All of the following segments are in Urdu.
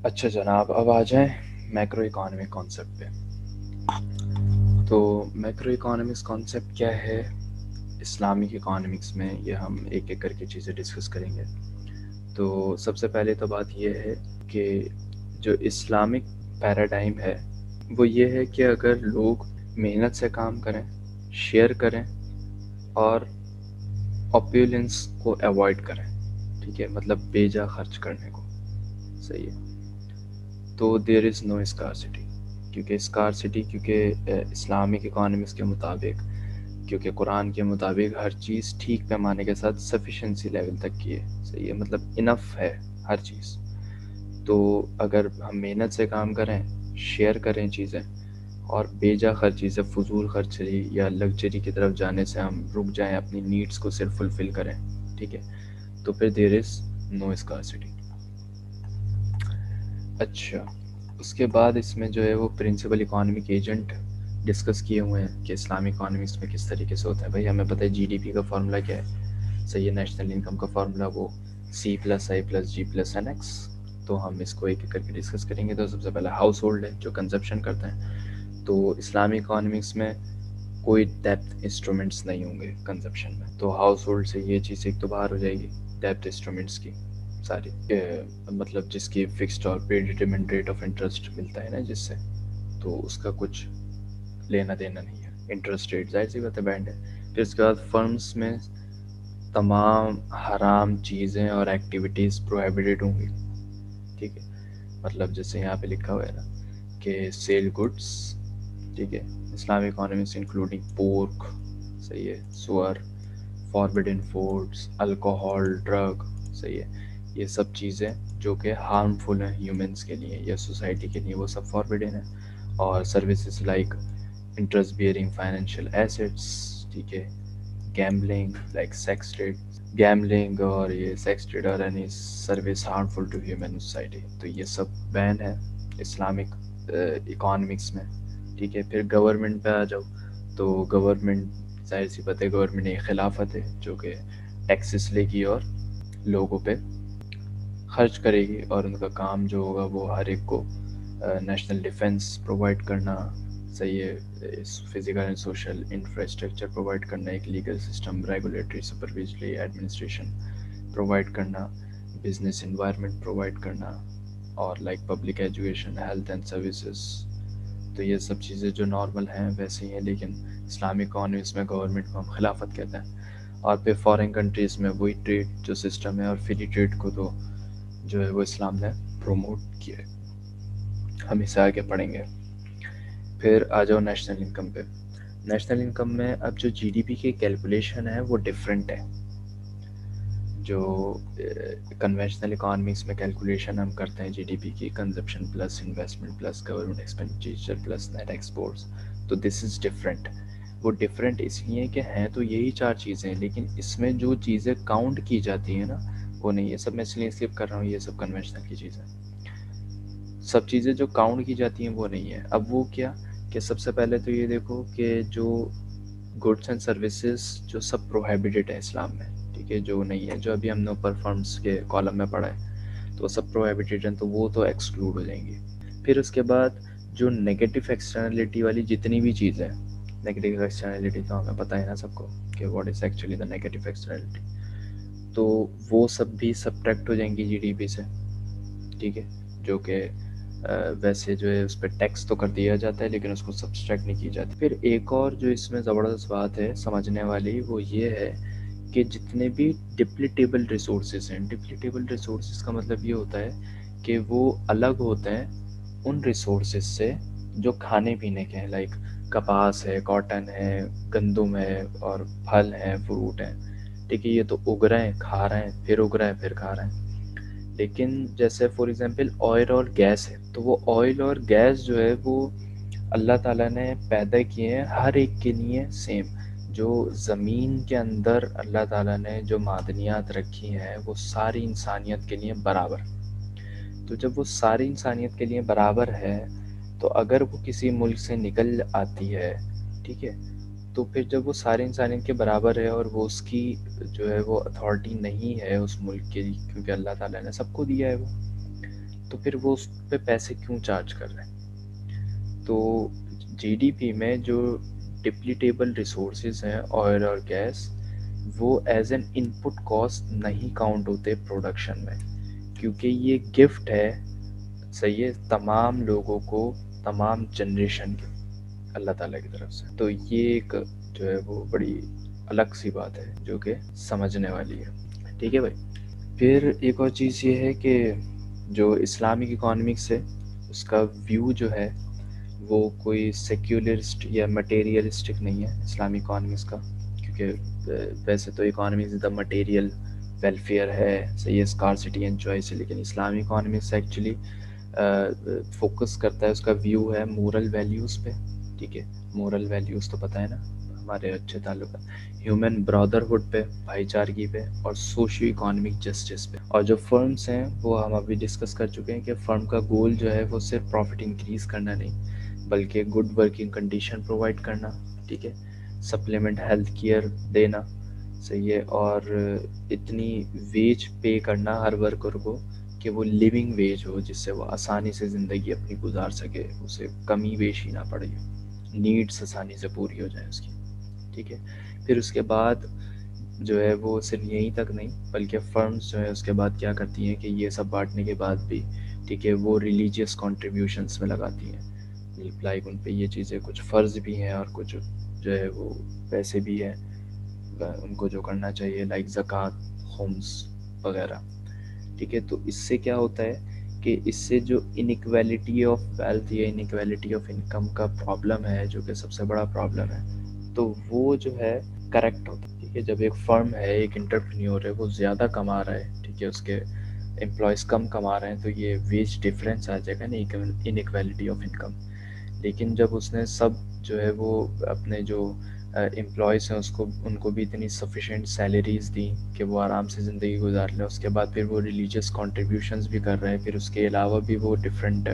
اچھا جناب، اب آ جائیں میکرو اکانومک کانسیپٹ پہ۔ تو میکرو اکانومکس کانسیپٹ کیا ہے اسلامک اکانومکس میں، یہ ہم ایک ایک کر کے چیزیں ڈسکس کریں گے۔ تو سب سے پہلے تو بات یہ ہے کہ جو اسلامک پیراڈائم ہے وہ یہ ہے کہ اگر لوگ محنت سے کام کریں، شیئر کریں اور اوپیولنس کو ایوائڈ کریں، ٹھیک ہے، مطلب بے جا خرچ کرنے کو، صحیح ہے، تو دیر از نو اسکارسٹی۔ کیونکہ اسلامک اکانومکس کے مطابق، کیونکہ قرآن کے مطابق ہر چیز ٹھیک پیمانے کے ساتھ سفیشنسی لیول تک کی ہے، صحیح ہے، مطلب انف ہے ہر چیز۔ تو اگر ہم محنت سے کام کریں، شیئر کریں چیزیں، اور بے جا خرچی سے، فضول خرچی یا لگژری کی طرف جانے سے ہم رک جائیں، اپنی نیڈس کو صرف فلفل کریں، ٹھیک ہے، تو پھر دیر از نو اسکارسٹی۔ اچھا، اس کے بعد اس میں جو ہے وہ پرنسپل اکانومک ایجنٹ ڈسکس کیے ہوئے ہیں کہ اسلامک اکانومکس میں کس طریقے سے ہوتا ہے۔ بھائی ہمیں پتہ ہے جی ڈی پی کا فارمولا کیا ہے، صحیح ہے، نیشنل انکم کا فارمولا وہ C+I+G+NX۔ تو ہم اس کو ایک ایک کر کے ڈسکس کریں گے۔ تو سب سے پہلے ہاؤس ہولڈ ہے جو کنزپشن کرتے ہیں۔ تو اسلامک اکانومکس میں کوئی ڈیپتھ انسٹرومنٹس نہیں ہوں گے کنزپشن میں، تو ہاؤس ہولڈ سے یہ چیز ایک تو باہر ہو جائے گی، ڈیپتھ انسٹرومنٹس کی ساری، مطلب جس کی فکسڈ اور پری ڈیٹرمنٹ ریٹ آف انٹرسٹ ملتا ہے نا جس سے، تو اس کا کچھ لینا دینا نہیں ہے، انٹرسٹ ریٹ ظاہر سی بات ہے بینڈ ہے۔ پھر اس کے بعد فرمس میں تمام حرام چیزیں اور ایکٹیویٹیز پروہیبٹڈ ہوں گی، ٹھیک ہے، مطلب جیسے یہاں پہ لکھا ہوا ہے نا کہ سیل گڈس، ٹھیک ہے، اسلامک اکانومکس انکلوڈنگ پورک، صحیح ہے، سور، فاربڈن فوڈس، الکوہول، ڈرگ، صحیح ہے، یہ سب چیزیں جو کہ ہارمفل ہیں ہیومنس کے لیے یا سوسائٹی کے لیے، وہ سب فاربڈن ہیں۔ اور services like interest bearing financial assets, ٹھیک ہے، gambling like sex trade, gambling اور یہ سیکس ٹریڈ اور any service harmful to human society, تو یہ سب بین ہے اسلامک اکانومکس میں، ٹھیک ہے۔ پھر گورنمنٹ پہ آ جاؤ، تو گورنمنٹ ظاہر سی بات ہے، گورنمنٹ ایک خلافت ہے جو کہ ٹیکسز لے گی اور لوگوں پہ خرچ کرے گی، اور ان کا کام جو ہوگا وہ ہر ایک کو نیشنل ڈیفنس پرووائڈ کرنا، صحیح ہے، physical and social infrastructure provide کرنا، ایک legal system, regulatory supervisory administration provide کرنا، بزنس انوائرمنٹ پرووائڈ کرنا، اور like public education, health and services. تو یہ سب چیزیں جو نارمل ہیں ویسے ہی ہیں، لیکن اسلامک اکانومکس میں گورنمنٹ کو ہم خلافت کہتے ہیں۔ اور پھر فارن کنٹریز میں وہی ٹریڈ جو سسٹم ہے، اور فری ٹریڈ کو تو جو ہے وہ اسلام نے پروموٹ کیا ہے۔ ہم اسے آگے پڑھیں گے۔ پھر آ جاؤ نیشنل انکم پہ۔ نیشنل انکم میں اب جو جی ڈی پی کی کیلکولیشن ہے وہ ڈفرینٹ ہے۔ جو کنونشنل اکانومکس میں کیلکولیشن ہم کرتے ہیں جی ڈی پی کی، consumption plus investment plus government expenditure plus net exports, تو دس از ڈفرینٹ۔ وہ ڈفرینٹ اس لیے کہ ہیں تو یہی چار چیزیں، لیکن اس میں جو چیزیں کاؤنٹ کی جاتی ہیں نا وہ نہیں ہے۔ سب میں اس لیے اسکپ کر رہا ہوں، یہ سب کنونشنل کی چیزیں، سب چیزیں جو کاؤنٹ کی جاتی ہیں وہ نہیں ہے۔ اب وہ کیا کہ سب سے پہلے تو یہ دیکھو کہ جو گڈس اینڈ سروسز جو سب پروہیبٹڈ ہے اسلام میں، ٹھیک ہے، جو نہیں ہے، جو ابھی ہم نے اوپر فرمس کے کالم میں پڑھا ہے، تو وہ سب پروہیبٹڈ ہیں، تو وہ تو ایکسکلوڈ ہو جائیں گی۔ پھر اس کے بعد جو نیگیٹو ایکسٹرنلٹی والی جتنی بھی چیزیں، نیگیٹو ایکسٹرنلٹی تو ہمیں پتہ ہے نا سب کو کہ what is actually the negative externality, تو وہ سب بھی سبٹریکٹ ہو جائیں گی جی ڈی پی سے، ٹھیک ہے، جو کہ ویسے جو ہے اس پہ ٹیکس تو کر دیا جاتا ہے لیکن اس کو سبسٹریکٹ نہیں کی جاتی۔ پھر ایک اور جو اس میں زبردست بات ہے سمجھنے والی، وہ یہ ہے کہ جتنے بھی ڈپلیٹیبل ریسورسز ہیں، ڈپلیٹیبل ریسورسز کا مطلب یہ ہوتا ہے کہ وہ الگ ہوتے ہیں ان ریسورسز سے جو کھانے پینے کے ہیں، لائک کپاس ہے، کاٹن ہے، گندم ہے، اور پھل ہیں، فروٹ ہیں، ٹھیک ہے، یہ تو اگ رہے ہیں، کھا رہے ہیں، پھر اگ رہے ہیں، پھر کھا رہے ہیں۔ لیکن جیسے فار ایگزامپل آئل اور گیس ہے، تو وہ آئل اور گیس جو ہے وہ اللہ تعالیٰ نے پیدا کیے ہیں ہر ایک کے لیے سیم۔ جو زمین کے اندر اللہ تعالیٰ نے جو معدنیات رکھی ہیں وہ ساری انسانیت کے لیے برابر، تو جب وہ ساری انسانیت کے لیے برابر ہے تو اگر وہ کسی ملک سے نکل آتی ہے، ٹھیک ہے، تو پھر جب وہ ساری انسانیت کے برابر ہے اور وہ اس کی جو ہے وہ اتھارٹی نہیں ہے اس ملک کی، کیونکہ اللہ تعالیٰ نے سب کو دیا ہے وہ، تو پھر وہ اس پہ پیسے کیوں چارج کر رہے ہیں؟ تو جی ڈی پی میں جو ڈپلیٹیبل ریسورسز ہیں آئل اور گیس، وہ as an in put cost نہیں کاؤنٹ ہوتے پروڈکشن میں، کیونکہ یہ گفٹ ہے، صحیح ہے، تمام لوگوں کو، تمام جنریشن کے، اللہ تعالیٰ کی طرف سے۔ تو یہ ایک جو ہے وہ بڑی الگ سی بات ہے جو کہ سمجھنے والی ہے، ٹھیک ہے بھائی۔ پھر ایک اور چیز یہ ہے کہ جو اسلامک اکانومکس ہے اس کا ویو جو ہے وہ کوئی سیکولرسٹ یا مٹیریلسٹک نہیں ہے اسلامک اکانومکس کا، کیونکہ ویسے تو اکانومکس دا مٹیریل ویلفیئر ہے، صحیح ہے، اسکارسٹی اینڈ چوائس ہے، لیکن اسلامک اکانومکس ایکچولی فوکس کرتا ہے، اس کا ویو ہے مورل ویلیوز پہ، ٹھیک ہے، مورل ویلیوز تو پتہ ہے نا، ہمارے اچھے تعلقات، ہیومن برادرہڈ پہ، بھائی چارگی پہ، اور سوشیو اکانومک جسٹس پہ۔ اور جو فرمز ہیں وہ ہم ابھی ڈسکس کر چکے ہیں کہ فرم کا گول جو ہے وہ صرف پروفٹ انکریز کرنا نہیں، بلکہ گڈ ورکنگ کنڈیشن پرووائڈ کرنا، ٹھیک ہے، سپلیمنٹ ہیلتھ کیئر دینا، صحیح ہے، اور اتنی ویج پے کرنا ہر ورکر کو کہ وہ لیونگ ویج ہو، جس سے وہ آسانی سے زندگی اپنی گزار سکے، اسے کمی بیشی نہ پڑے، نیڈس آسانی سے پوری ہو جائیں اس کی، ٹھیک ہے۔ پھر اس کے بعد جو ہے وہ صرف یہیں تک نہیں، بلکہ فرمز جو ہے اس کے بعد کیا کرتی ہیں کہ یہ سب بانٹنے کے بعد بھی، ٹھیک ہے، وہ ریلیجیس کنٹریبیوشنس میں لگاتی ہیں، لائک ان پہ یہ چیزیں کچھ فرض بھی ہیں اور کچھ جو ہے وہ پیسے بھی ہیں ان کو جو کرنا چاہیے، لائک زکوٰۃ، خمس وغیرہ، ٹھیک ہے۔ تو اس سے کیا ہوتا ہے کہ اس سے جو انیکویلٹی آف ویلتھ یا انیکویلٹی آف انکم کا پرابلم ہے، جو کہ سب سے بڑا پرابلم ہے، تو وہ جو ہے کریکٹ ہوتا ہے، ٹھیک ہے۔ جب ایک فرم ہے، ایک انٹرپرینیور ہے، وہ زیادہ کما رہا ہے، ٹھیک ہے، اس کے امپلائز کم کما رہے ہیں، تو یہ ویج ڈفرینس آ جائے گا نا، انیکویلٹی آف انکم۔ لیکن جب اس نے سب جو ہے وہ اپنے جو امپلائز ہیں ان کو بھی اتنی سفیشینٹ سیلریز دیں کہ وہ آرام سے زندگی گزار لیں، اس کے بعد پھر وہ ریلیجیس کنٹریبیوشنز بھی کر رہے ہیں، پھر اس کے علاوہ بھی وہ ڈفرینٹ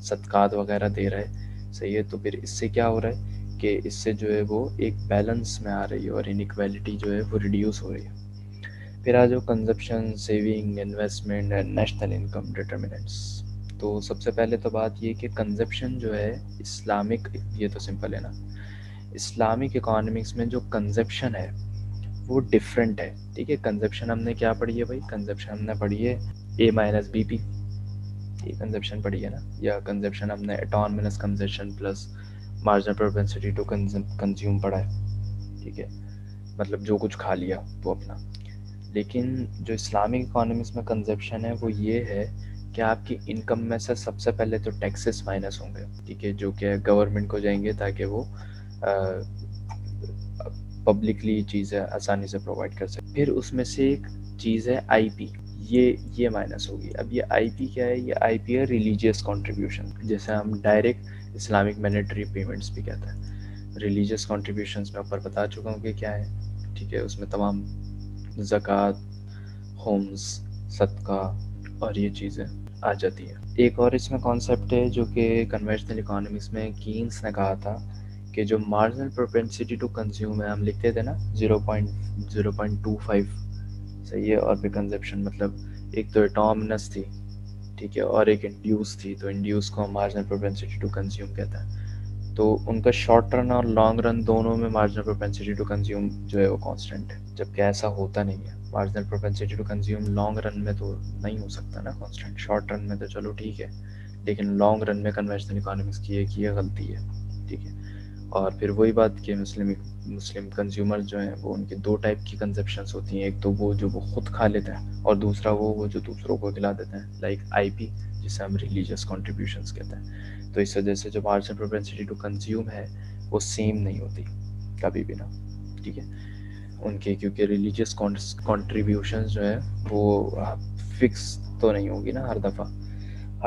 صدقات وغیرہ دے رہے ہیں، صحیح ہے، تو پھر اس سے کیا ہو رہا ہے کہ اس سے جو ہے وہ ایک بیلنس میں آ رہی ہے اور انیکویلٹی جو ہے وہ ریڈیوس ہو رہی ہے۔ پھر آ جاؤ consumption, saving, investment and national income determinants. تو سب سے پہلے تو بات یہ کہ کنزپشن جو ہے اسلامک، یہ تو سمپل ہے نا، اسلامک اکانومکس میں جو کنزپشن ہے وہ ڈفرینٹ ہے، ٹھیک ہے۔ کنزپشن ہم نے کیا پڑھی ہے بھائی؟ کنزپشن ہم نے پڑھی ہے اے مائنس بی پی، یہ کنزپشن پڑھی ہے نا، یا کنزپشن ہم نے autonomous consumption plus marginal propensity to consume پڑھا ہے، ٹھیک ہے، مطلب جو کچھ کھا لیا وہ اپنا۔ لیکن جو اسلامک اکانومکس میں کنزپشن ہے وہ یہ ہے کہ آپ کی انکم میں سے سب سے پہلے تو ٹیکسز مائنس ہوں گے، ٹھیک ہے، جو کہ گورنمنٹ کو جائیں گے تاکہ وہ پبلکلی چیزیں آسانی سے پرووائڈ کر سکے۔ پھر اس میں سے ایک چیز ہے آئی پی، یہ مائنس ہوگی۔ اب یہ آئی پی کیا ہے؟ یہ آئی پی ہے ریلیجیس کنٹریبیوشن، جیسے ہم ڈائریکٹ اسلامک مینیٹری پیمنٹس بھی کہتے ہیں۔ ریلیجیس کنٹریبیوشنس میں اوپر بتا چکا ہوں کہ کیا ہے، ٹھیک ہے، اس میں تمام زکوٰۃ، خمس، صدقہ اور یہ چیزیں آ جاتی ہیں۔ ایک اور اس میں کانسیپٹ ہے جو کہ کنونشنل اکانومکس میں کینس نے کہا تھا کہ جو مارجنل پروپینسٹی ٹو کنزیوم ہے، ہم لکھتے تھے نا 0.25، صحیح ہے، اور پھر کنزپشن مطلب ایک تو اٹومنس تھی، ٹھیک ہے، اور ایک انڈیوس تھی، تو انڈیوس کو ہم مارجنل پروپینسٹی ٹو کنزیوم کہتے ہیں۔ تو ان کا شارٹ رن اور لانگ رن دونوں میں مارجنل پروپینسٹی ٹو کنزیوم جو ہے وہ کانسٹنٹ ہے، جبکہ ایسا ہوتا نہیں ہے۔ Marginal propensity to consume long run میں تو نہیں ہو سکتا نا کانسٹنٹ، شارٹ رن میں تو چلو ٹھیک ہے، لیکن لانگ رن میں کنونشنل اکانومکس کی ایک یہ غلطی ہے، ٹھیک ہے۔ اور پھر وہی بات کہ مسلم کنزیومر جو ہیں وہ ان کے دو ٹائپ کی کنزپشنس ہوتی ہیں، ایک تو وہ جو وہ خود کھا لیتے ہیں، اور دوسرا وہ جو دوسروں کو کھلا دیتے ہیں، لائک آئی پی، جسے ہم ریلیجیس کنٹریبیوشنس کہتے ہیں۔ تو اس وجہ سے جو مارجنل پروپینسٹی ٹو کنزیوم ہے وہ سیم نہیں ہوتی کبھی بھی نا، ٹھیک ہے، ان کے، کیونکہ ریلیجیس کنٹریبیوشنز جو ہیں وہ فکس تو نہیں ہوگی نا، ہر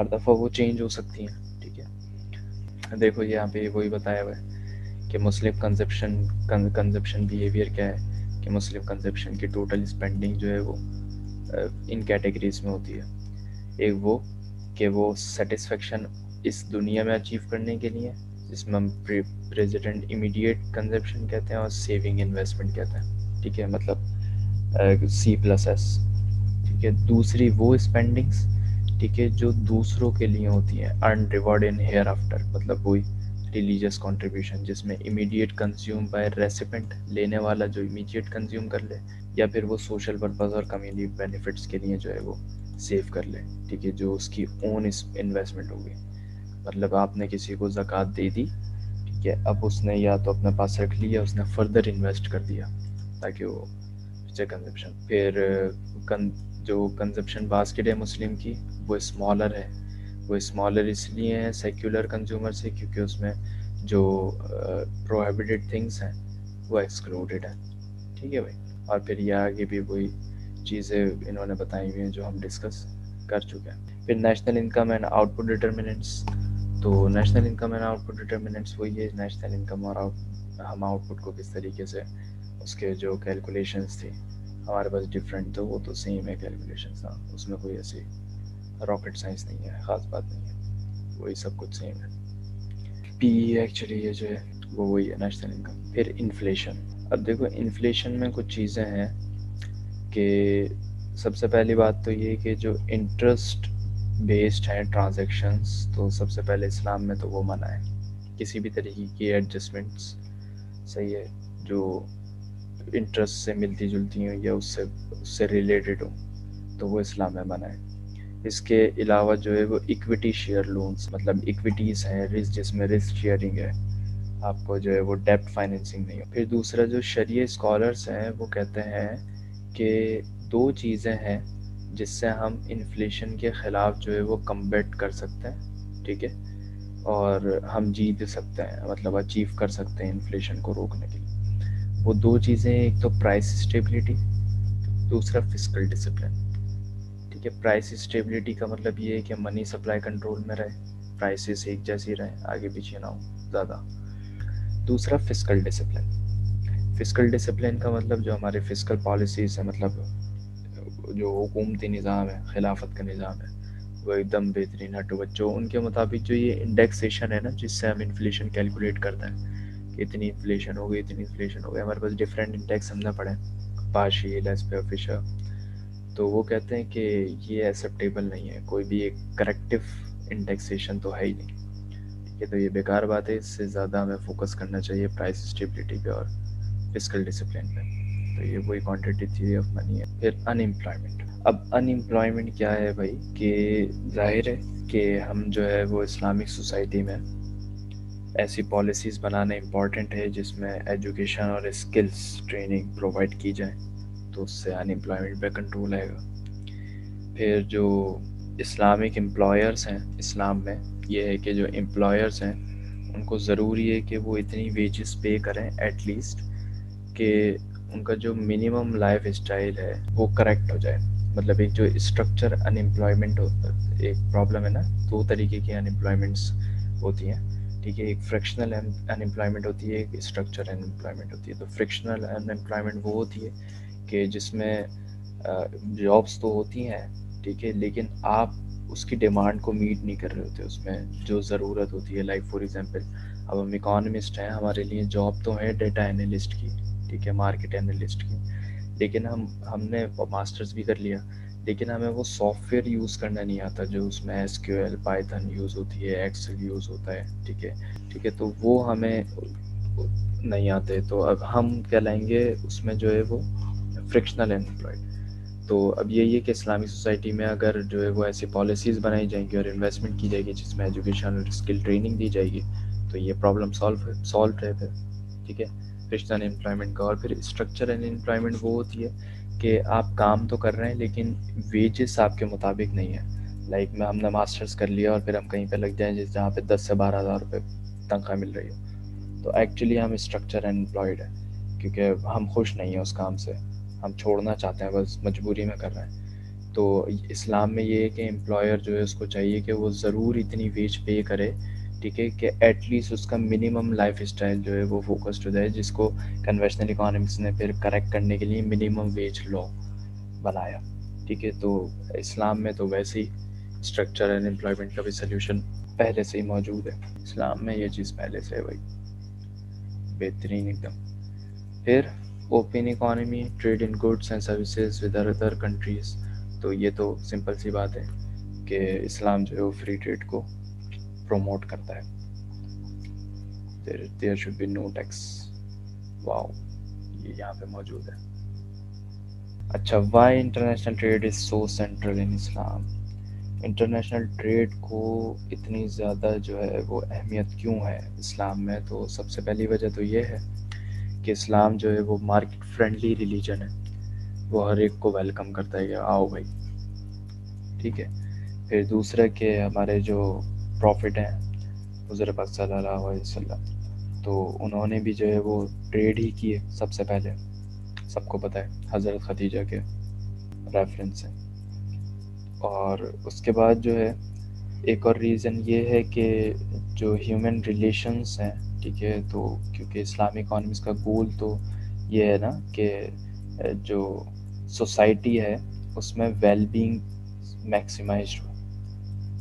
دفعہ وہ چینج ہو سکتی ہیں، ٹھیک ہے۔ دیکھو یہاں پہ وہی بتایا ہوا ہے کہ مسلم کنزپشن بیہیویئر کیا ہے، کہ مسلم کنزپشن کی ٹوٹل اسپینڈنگ جو ہے وہ ان کیٹیگریز میں ہوتی ہے۔ ایک وہ کہ وہ سیٹسفیکشن اس دنیا میں اچیو کرنے کے لیے، جس میں ہم پریزیڈنٹ امیڈیٹ کنزپشن کہتے ہیں اور سیونگ انویسٹمنٹ کہتے ہیں، ٹھیک ہے، مطلب C+S، ٹھیک ہے۔ دوسری وہ اسپینڈنگس ٹھیک ہے، جو دوسروں کے لیے ہوتی ہیں، ارن ریوارڈ ان ہیئر آفٹر، مطلب وہی ریلیجیس کنٹریبیوشن جس میں امیڈیٹ کنزیوم بائی ریسیپینٹ، لینے والا جو امیڈیٹ کنزیوم کر لے، یا پھر وہ سوشل پرپز اور کمیونٹی بینیفٹس کے لیے جو ہے وہ سیو کر لے، ٹھیک ہے، جو اس کی اون انویسٹمنٹ ہوگی. مطلب آپ نے کسی کو زکوٰۃ دے دی، ٹھیک ہے، اب اس نے یا تو اپنے پاس رکھ لی یا اس نے فردر انویسٹ کر دیا تاکہ وہ کنزپشن. پھر جو کنزپشن باسکٹ ہے مسلم کی وہ اسمالر ہے. وہ اسمالر اس لیے ہے سیکولر کنزیومر سے کیونکہ اس میں جو پروہیبٹڈ تھنگس ہیں وہ ایکسکلوڈیڈ ہیں. ٹھیک ہے بھائی. اور پھر یہ آگے بھی وہی چیزیں انہوں نے بتائی ہوئی ہیں جو ہم ڈسکس کر چکے ہیں. پھر national income and output determinants. تو national income and output determinants وہی ہے نیشنل انکم اور ہم آؤٹ پٹ کو کس طریقے سے اس کے جو کیلکولیشنس تھی ہمارے پاس ڈفرینٹ تو وہ تو سیم ہے کیلکولیشنس. ہاں اس میں کوئی ایسی راکٹ سائنس نہیں ہے، خاص بات نہیں ہے، وہی سب کچھ سیم ہے. پی ایکچولی یہ جو ہے وہ وہی ہے نیشنل انکم. پھر انفلیشن. اب دیکھو انفلیشن میں کچھ چیزیں ہیں کہ سب سے پہلی بات تو یہ کہ جو انٹرسٹ بیسڈ ہیں ٹرانزیکشنس، تو سب سے پہلے اسلام میں تو وہ منع ہے کسی بھی طریقے کی ایڈجسٹمنٹس. صحیح ہے، جو انٹرسٹ سے ملتی جلتی ہوں یا اس سے ریلیٹڈ ہوں تو وہ اسلام میں منع ہے. اس کے علاوہ جو ہے وہ اکویٹی شیئر لونس، مطلب اکویٹیز ہیں جس میں رسک شیئرنگ ہے، آپ کو جو ہے وہ ڈیپٹ فائنینسنگ نہیں ہو. پھر دوسرا جو شریع اسکالرس ہیں وہ کہتے ہیں کہ دو چیزیں ہیں جس سے ہم انفلیشن کے خلاف جو ہے وہ کمبیٹ کر سکتے ہیں، ٹھیک ہے، اور ہم جیت سکتے ہیں، مطلب اچیو کر سکتے ہیں انفلیشن کو روکنے کے لیے. وہ دو چیزیں، ایک تو پرائس اسٹیبلٹی، دوسرا فسکل ڈسپلن. ٹھیک ہے، پرائس اسٹیبلٹی کا مطلب یہ ہے کہ منی سپلائی کنٹرول میں رہے، پرائسز ایک جیسی رہیں، آگے پیچھے نہ ہو زیادہ. دوسرا فسکل ڈسپلن. فسکل ڈسپلن کا مطلب جو ہمارے فسکل پالیسیز ہیں، مطلب جو حکومتی نظام ہے، خلافت کا نظام ہے، وہ ایک دم بہترین ہٹو بچوں ان کے مطابق. جو یہ انڈیکسیشن ہے نا جس سے ہم انفلیشن کیلکولیٹ کرتے ہیں کہ اتنی انفلیشن ہو گئی، اتنی انفلیشن ہو گئی، ہمارے پاس ڈفرینٹ انڈیکس ہم نے پڑھے، پاشی، لیسپر، فشر. تو وہ کہتے ہیں کہ یہ ایکسیپٹیبل نہیں ہے، کوئی بھی ایک کریکٹیو انڈیکسیشن تو ہے ہی نہیں. ٹھیک ہے، تو یہ بیکار بات ہے. اس سے زیادہ ہمیں فوکس کرنا چاہیے پرائس اسٹیبلٹی پہ اور فسکل ڈسپلن پہ. تو یہ وہی کوانٹیٹی تھیوری آف منی ہے. پھر ان امپلائمنٹ. اب ان امپلائمنٹ کیا ہے بھائی کہ ظاہر ہے کہ ہم جو ہے وہ اسلامک سوسائٹی میں ایسی پالیسیز بنانا امپورٹنٹ ہے جس میں ایجوکیشن اور اسکلس ٹریننگ پرووائڈ کی جائیں، تو اس سے ان امپلائمنٹ پہ کنٹرول آئے گا. پھر جو اسلامک امپلائرس ہیں اسلام میں یہ ہے کہ جو امپلائرس ہیں ان کو ضروری ہے کہ وہ اتنی ویجز پے کریں ایٹ لیسٹ کہ ان کا جو منیمم لائف اسٹائل ہے وہ کریکٹ ہو جائے. مطلب ایک جو اسٹرکچر ان امپلائمنٹ ایک پرابلم ہے نا، دو طریقے کی ان امپلائمنٹس ہوتی ہیں. ٹھیک ہے، ایک فریکشنل ان امپلائمنٹ ہوتی ہے، ایک اسٹرکچر ان امپلائمنٹ ہوتی ہے. تو فریکشنل ان امپلائمنٹ وہ ہوتی ہے کہ جس میں جابس تو ہوتی ہیں، ٹھیک ہے، لیکن آپ اس کی ڈیمانڈ کو میٹ نہیں کر رہے ہوتے. اس میں جو ضرورت ہوتی ہے، لائک فار ایگزامپل اب ہم اکانومسٹ ہیں، ہمارے لیے جاب تو ہے ڈیٹا انالسٹ کی، ٹھیک ہے، مارکیٹ انالسٹ کی، لیکن ہم نے ماسٹرز بھی کر لیا، لیکن ہمیں وہ سافٹ ویئر یوز کرنا نہیں آتا جو اس میں S Q L, Python use ہوتی ہے، ایکسل یوز ہوتا ہے. ٹھیک ہے، ٹھیک ہے، تو وہ ہمیں نہیں آتے. تو اب ہم کیا لائیں گے اس میں جو ہے وہ فریکشنل امپلائڈ. تو اب یہی ہے کہ اسلامی سوسائٹی میں اگر جو ہے وہ ایسی پالیسیز بنائی جائیں گی اور انویسٹمنٹ کی جائے گی جس میں ایجوکیشن اور اسکل ٹریننگ دی جائے گی تو یہ پرابلم سالو ہے پھر. ٹھیک ہے، فریکشنل امپلائمنٹ کا. اور پھر اسٹرکچر اینڈ امپلائمنٹ وہ ہوتی ہے کہ آپ کام تو کر رہے ہیں لیکن ویجز آپ کے مطابق نہیں ہے. لائک میں ہم نے ماسٹرز کر لیا اور پھر ہم کہیں پہ لگ جائیں جہاں پہ 10 سے 12 ہزار روپے تنخواہ مل رہی ہو، تو ایکچولی ہم اسٹرکچر اینڈ امپلائڈ ہیں کیونکہ ہم خوش نہیں ہیں اس کام سے، ہم چھوڑنا چاہتے ہیں، بس مجبوری میں کر رہے ہیں. تو اسلام میں یہ ہے کہ امپلائر جو ہے اس کو چاہیے کہ وہ ضرور اتنی ویج پے کرے، ٹھیک ہے، کہ ایٹ لیسٹ اس کا منیمم لائف اسٹائل جو ہے وہ فوکسڈ ہو جائے، جس کو کنوینشنل اکانومکس نے پھر کریکٹ کرنے کے لیے منیمم ویج لا بنایا. ٹھیک ہے، تو اسلام میں تو ویسے ہی اسٹرکچر اینڈ امپلائمنٹ کا بھی سلیوشن پہلے سے ہی موجود ہے. اسلام میں یہ چیز پہلے سے ہے بھائی، بہترین ایک دم. پھر open economy, trade in goods and services with other countries. تو یہ تو سمپل سی بات ہے کہ اسلام جو ہے وہ فری ٹریڈ کو پروموٹ کرتا ہے. There should be no tax. Wow, یہ یہاں پہ موجود ہے. اچھا, why international trade is so central in Islam. International trade کو اتنی زیادہ جو ہے وہ اہمیت کیوں ہے اسلام میں؟ تو سب سے پہلی وجہ تو یہ ہے کہ اسلام جو ہے وہ مارکیٹ فرینڈلی ریلیجن ہے. وہ ہر ایک کو ویلکم کرتا ہے کہ آؤ بھائی, ٹھیک ہے. پھر دوسرا کہ ہمارے جو پروفٹ ہیں حضور پاک صلی اللہ علیہ وسلم, تو انہوں نے بھی جو ہے وہ ٹریڈ ہی کیے سب سے پہلے. سب کو پتہ ہے حضرت خدیجہ کے ریفرنس سے. اور اس کے بعد جو ہے ایک اور ریزن یہ ہے کہ جو ہیومن ریلیشنس ہیں, ٹھیک ہے, تو کیونکہ اسلامی اکانومکس کا گول تو یہ ہے نا کہ جو سوسائٹی ہے اس میں ویل بینگ میکسیمائزڈ ہو.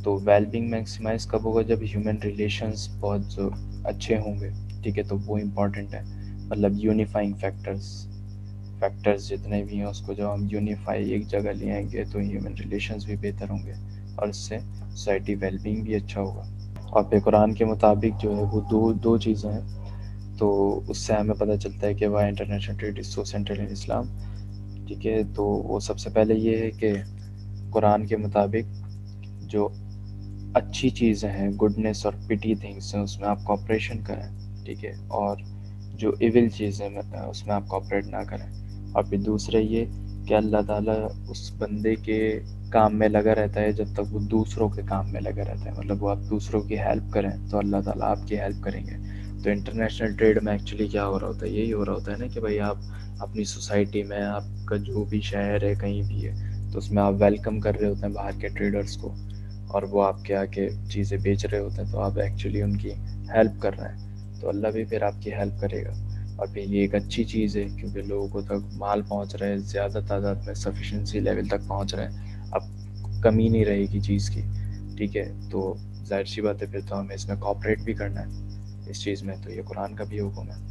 تو ویل بینگ میکسیمائز کب ہوگا؟ جب ہیومن ریلیشنس بہت اچھے ہوں گے, ٹھیک ہے. تو وہ امپورٹنٹ ہے, مطلب یونیفائنگ فیکٹرز جتنے بھی ہیں اس کو جب ہم یونیفائی ایک جگہ لے آئیں گے تو ہیومن ریلیشنز بھی بہتر ہوں گے اور اس سے سوسائٹی ویل بینگ بھی اچھا ہوگا. اور پھر قرآن کے مطابق جو ہے وہ دو چیزیں ہیں. تو اس سے ہمیں پتہ چلتا ہے کہ why international trade is so central in Islam, ٹھیک ہے. تو وہ سب سے پہلے یہ ہے کہ قرآن کے مطابق جو اچھی چیزیں ہیں, گڈنس اور پٹی تھنگس ہیں, اس میں آپ کوآپریشن کریں, ٹھیک ہے. اور جو ایول چیزیں اس میں آپ کوآپریٹ نہ کریں. اور پھر دوسرا یہ کہ اللہ تعالیٰ اس بندے کے کام میں لگا رہتا ہے جب تک وہ دوسروں کے کام میں لگا رہتا ہے. مطلب وہ آپ دوسروں کی ہیلپ کریں تو اللہ تعالیٰ آپ کی ہیلپ کریں گے. تو انٹرنیشنل ٹریڈ میں ایکچولی کیا ہو رہا ہوتا ہے؟ یہی ہو رہا ہوتا ہے نا کہ بھائی آپ اپنی سوسائٹی میں, آپ کا جو بھی شہر ہے کہیں بھی ہے, تو اس میں آپ ویلکم کر رہے ہوتے ہیں باہر کے ٹریڈرز کو, اور وہ آپ کے آ کے چیزیں بیچ رہے ہوتے ہیں, تو آپ ایکچولی ان کی ہیلپ کر رہے ہیں. تو اللہ بھی پھر آپ کی ہیلپ کرے گا. اور پھر یہ ایک اچھی چیز ہے کیونکہ لوگوں کو تک مال پہنچ رہے ہیں, زیادہ تعداد میں سفیشینسی لیول تک پہنچ رہے ہیں, اب کمی نہیں رہے گی چیز کی, ٹھیک ہے. تو ظاہر سی بات ہے پھر تو ہمیں اس میں کوآپریٹ بھی کرنا ہے اس چیز میں, تو یہ قرآن کا بھی حکم ہے.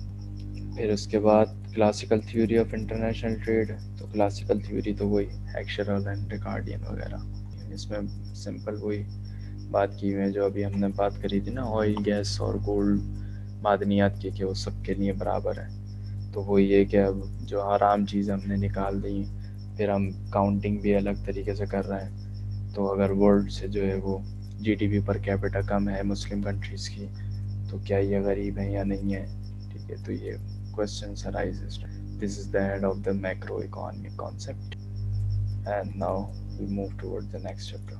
پھر اس کے بعد classical theory of international trade. تو کلاسیکل تھیوری تو وہی ایکشرل اینڈ ریکارڈین وغیرہ, اس میں سمپل وہی بات کی ہوئی ہے جو ابھی ہم نے بات کری تھی نا, آئل, گیس اور گولڈ, معدنیات کی, کہ وہ سب کے لیے برابر ہے. تو وہ یہ کہ اب جو حرام چیزیں ہم نے نکال دی, پھر ہم کاؤنٹنگ بھی الگ طریقے سے کر رہے ہیں. تو اگر ورلڈ سے جو ہے وہ جی ڈی پی پر کیپٹا کم ہے مسلم کنٹریز کی, تو کیا یہ غریب ہیں یا نہیں ہے, ٹھیک ہے. تو یہ questions arises. This is the end of the macroeconomic concept. And now we move towards the next chapter.